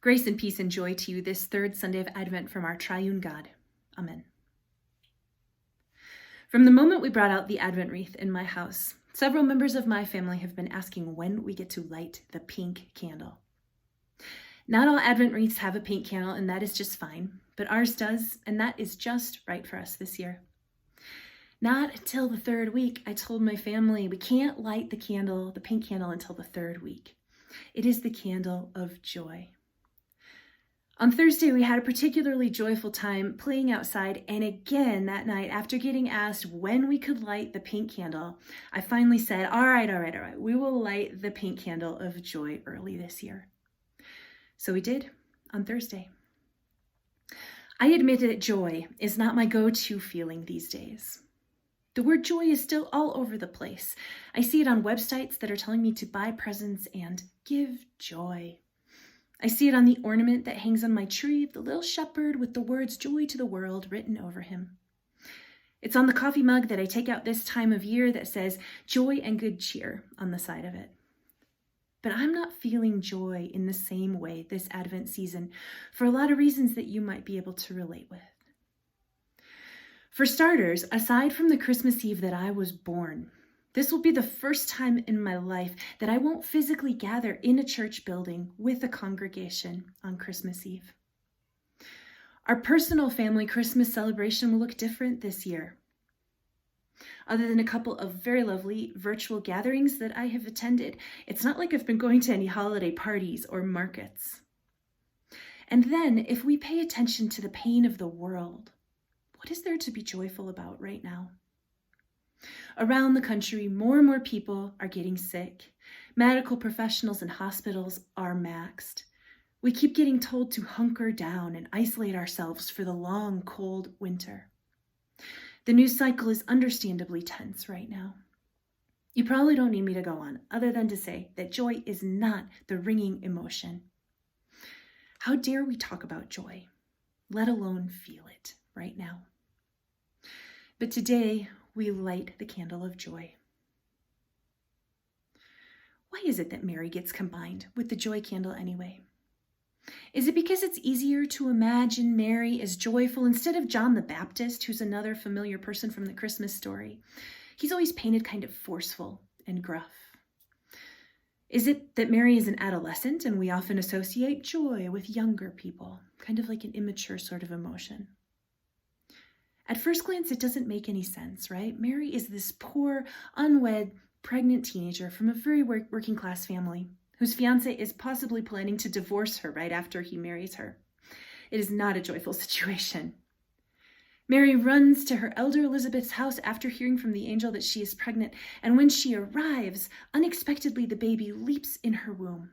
Grace and peace and joy to you this third Sunday of Advent from our triune God. Amen. From the moment we brought out the Advent wreath in my house, several members of my family have been asking when we get to light the pink candle. Not all Advent wreaths have a pink candle, and that is just fine, but ours does, and that is just right for us this year. Not until the third week, I told my family we can't light the pink candle, until the third week. It is the candle of joy. On Thursday, we had a particularly joyful time playing outside, and again that night, after getting asked when we could light the pink candle, I finally said, all right, we will light the pink candle of joy early this year. So we did on Thursday. I admit that joy is not my go-to feeling these days. The word joy is still all over the place. I see it on websites that are telling me to buy presents and give joy. I see it on the ornament that hangs on my tree of the little shepherd with the words "Joy to the World" written over him. It's on the coffee mug that I take out this time of year that says "Joy and Good Cheer" on the side of it. But I'm not feeling joy in the same way this Advent season for a lot of reasons that you might be able to relate with. For starters, aside from the Christmas Eve that I was born, this will be the first time in my life that I won't physically gather in a church building with a congregation on Christmas Eve. Our personal family Christmas celebration will look different this year. Other than a couple of very lovely virtual gatherings that I have attended, it's not like I've been going to any holiday parties or markets. And then, if we pay attention to the pain of the world, what is there to be joyful about right now? Around the country, more and more people are getting sick. Medical professionals and hospitals are maxed. We keep getting told to hunker down and isolate ourselves for the long, cold winter. The news cycle is understandably tense right now. You probably don't need me to go on, other than to say that joy is not the ringing emotion. How dare we talk about joy, let alone feel it right now? But today, we light the candle of joy. Why is it that Mary gets combined with the joy candle anyway? Is it because it's easier to imagine Mary as joyful instead of John the Baptist, who's another familiar person from the Christmas story? He's always painted kind of forceful and gruff. Is it that Mary is an adolescent and we often associate joy with younger people, kind of like an immature sort of emotion? At first glance, it doesn't make any sense, right? Mary is this poor, unwed, pregnant teenager from a very working class family whose fiance is possibly planning to divorce her right after he marries her. It is not a joyful situation. Mary runs to her elder Elizabeth's house after hearing from the angel that she is pregnant, and when she arrives, unexpectedly the baby leaps in her womb.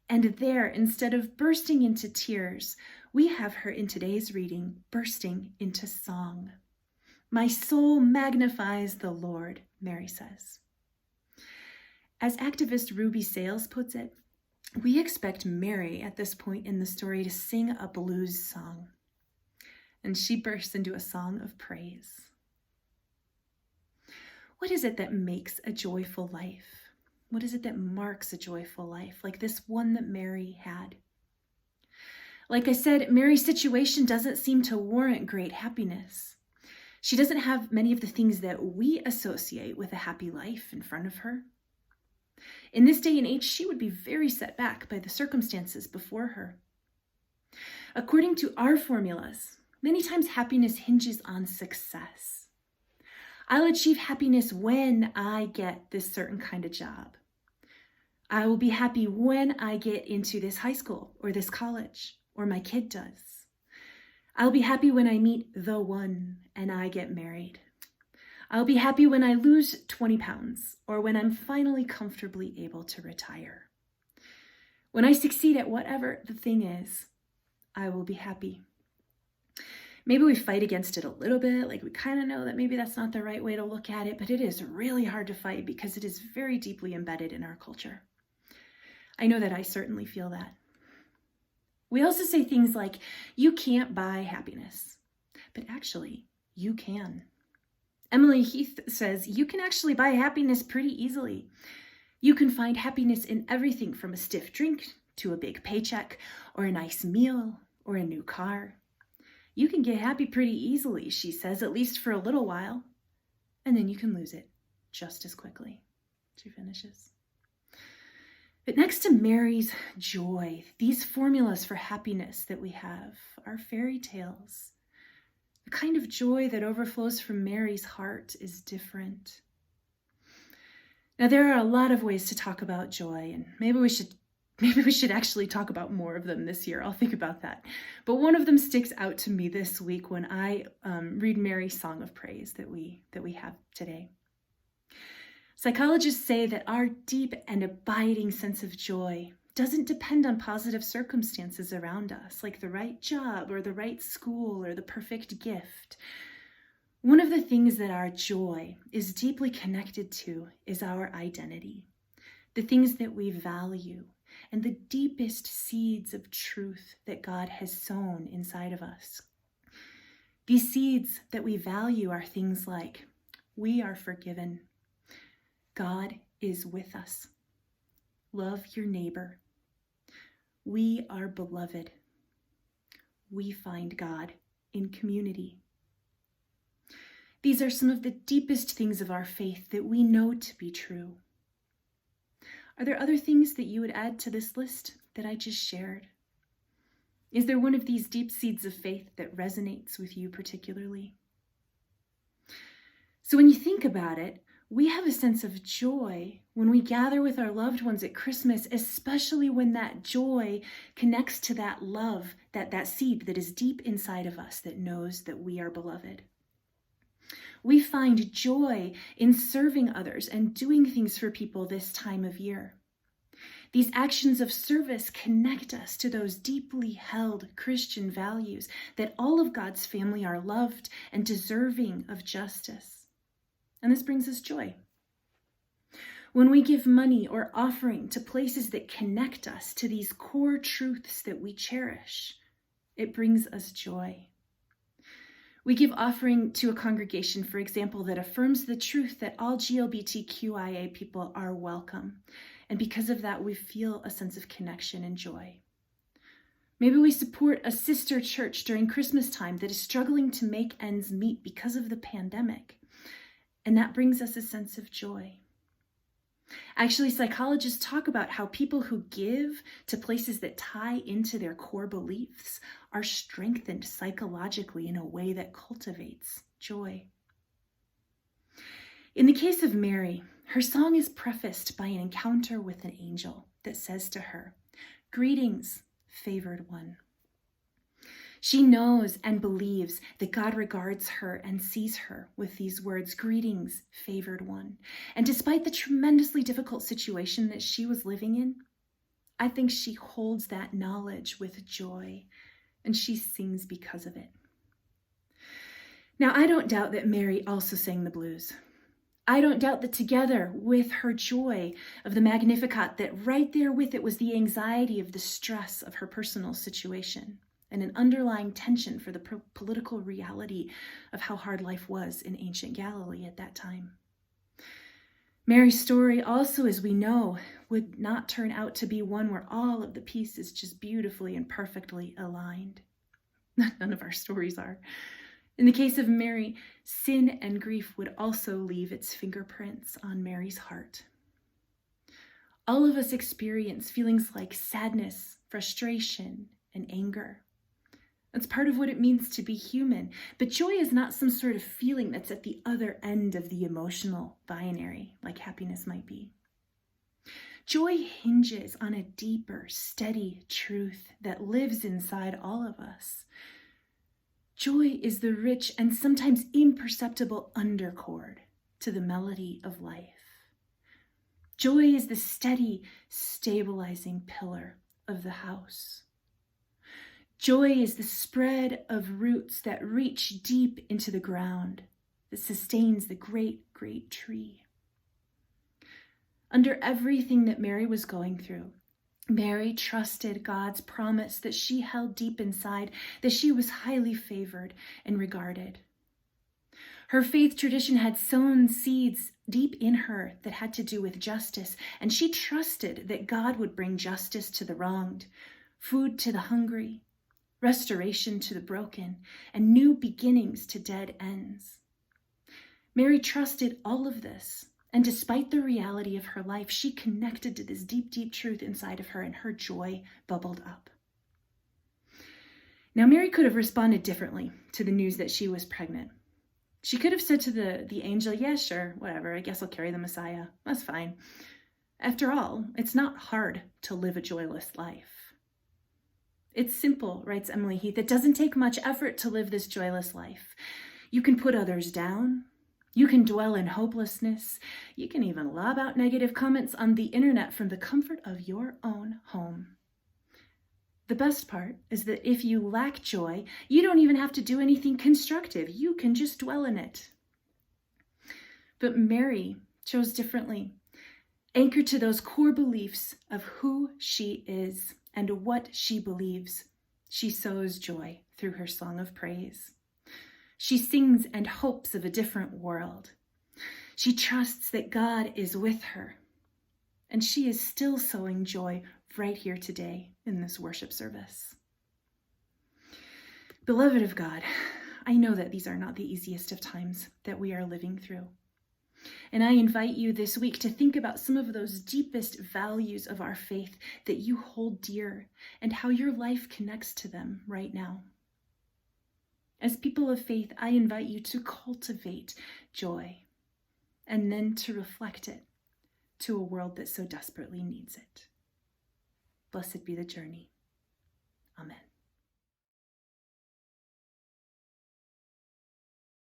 And there, instead of bursting into tears, we have her in today's reading bursting into song. My soul magnifies the Lord, Mary says. As activist Ruby Sales puts it, we expect Mary at this point in the story to sing a blues song. And she bursts into a song of praise. What is it that makes a joyful life? What is it that marks a joyful life, like this one that Mary had? Like I said, Mary's situation doesn't seem to warrant great happiness. She doesn't have many of the things that we associate with a happy life in front of her. In this day and age, she would be very set back by the circumstances before her. According to our formulas, many times happiness hinges on success. I'll achieve happiness when I get this certain kind of job. I will be happy when I get into this high school or this college, or my kid does. I'll be happy when I meet the one and I get married. I'll be happy when I lose 20 pounds or when I'm finally comfortably able to retire. When I succeed at whatever the thing is, I will be happy. Maybe we fight against it a little bit, like we kind of know that maybe that's not the right way to look at it, but it is really hard to fight because it is very deeply embedded in our culture. I know that I certainly feel that. We also say things like, you can't buy happiness, but actually, you can. Emily Heath says, you can actually buy happiness pretty easily. You can find happiness in everything from a stiff drink to a big paycheck or a nice meal or a new car. You can get happy pretty easily, she says, at least for a little while, and then you can lose it just as quickly, she finishes. But next to Mary's joy, these formulas for happiness that we have are fairy tales. The kind of joy that overflows from Mary's heart is different. Now, there are a lot of ways to talk about joy, and maybe we should actually talk about more of them this year. I'll think about that. But one of them sticks out to me this week when I read Mary's Song of Praise that we have today. Psychologists say that our deep and abiding sense of joy doesn't depend on positive circumstances around us, like the right job or the right school or the perfect gift. One of the things that our joy is deeply connected to is our identity, the things that we value, and the deepest seeds of truth that God has sown inside of us. These seeds that we value are things like, we are forgiven. God is with us. Love your neighbor. We are beloved. We find God in community. These are some of the deepest things of our faith that we know to be true. Are there other things that you would add to this list that I just shared? Is there one of these deep seeds of faith that resonates with you particularly? So when you think about it, we have a sense of joy when we gather with our loved ones at Christmas, especially when that joy connects to that love, that seed that is deep inside of us that knows that we are beloved. We find joy in serving others and doing things for people this time of year. These actions of service connect us to those deeply held Christian values that all of God's family are loved and deserving of justice. And this brings us joy. When we give money or offering to places that connect us to these core truths that we cherish, it brings us joy. We give offering to a congregation, for example, that affirms the truth that all GLBTQIA people are welcome. And because of that, we feel a sense of connection and joy. Maybe we support a sister church during Christmas time that is struggling to make ends meet because of the pandemic. And that brings us a sense of joy. Actually, psychologists talk about how people who give to places that tie into their core beliefs are strengthened psychologically in a way that cultivates joy. In the case of Mary, her song is prefaced by an encounter with an angel that says to her, "Greetings, favored one." She knows and believes that God regards her and sees her with these words, "Greetings, favored one." And despite the tremendously difficult situation that she was living in, I think she holds that knowledge with joy, and she sings because of it. Now, I don't doubt that Mary also sang the blues. I don't doubt that together with her joy of the Magnificat, that right there with it was the anxiety of the stress of her personal situation, and an underlying tension for the political reality of how hard life was in ancient Galilee at that time. Mary's story also, as we know, would not turn out to be one where all of the pieces just beautifully and perfectly aligned. None of our stories are. In the case of Mary, sin and grief would also leave its fingerprints on Mary's heart. All of us experience feelings like sadness, frustration, and anger. That's part of what it means to be human. But joy is not some sort of feeling that's at the other end of the emotional binary, like happiness might be. Joy hinges on a deeper, steady truth that lives inside all of us. Joy is the rich and sometimes imperceptible underchord to the melody of life. Joy is the steady, stabilizing pillar of the house. Joy is the spread of roots that reach deep into the ground, that sustains the great, great tree. Under everything that Mary was going through, Mary trusted God's promise that she held deep inside, that she was highly favored and regarded. Her faith tradition had sown seeds deep in her that had to do with justice, and she trusted that God would bring justice to the wronged, food to the hungry, restoration to the broken, and new beginnings to dead ends. Mary trusted all of this, and despite the reality of her life, she connected to this deep, deep truth inside of her, and her joy bubbled up. Now, Mary could have responded differently to the news that she was pregnant. She could have said to the angel, yeah, sure, whatever, I guess I'll carry the Messiah. That's fine. After all, it's not hard to live a joyless life. It's simple, writes Emily Heath. It doesn't take much effort to live this joyless life. You can put others down. You can dwell in hopelessness. You can even lob out negative comments on the internet from the comfort of your own home. The best part is that if you lack joy, you don't even have to do anything constructive. You can just dwell in it. But Mary chose differently, anchored to those core beliefs of who she is and what she believes. She sows joy through her song of praise. She sings and hopes of a different world. She trusts that God is with her. And she is still sowing joy right here today in this worship service. Beloved of God, I know that these are not the easiest of times that we are living through. And I invite you this week to think about some of those deepest values of our faith that you hold dear and how your life connects to them right now. As people of faith, I invite you to cultivate joy and then to reflect it to a world that so desperately needs it. Blessed be the journey. Amen.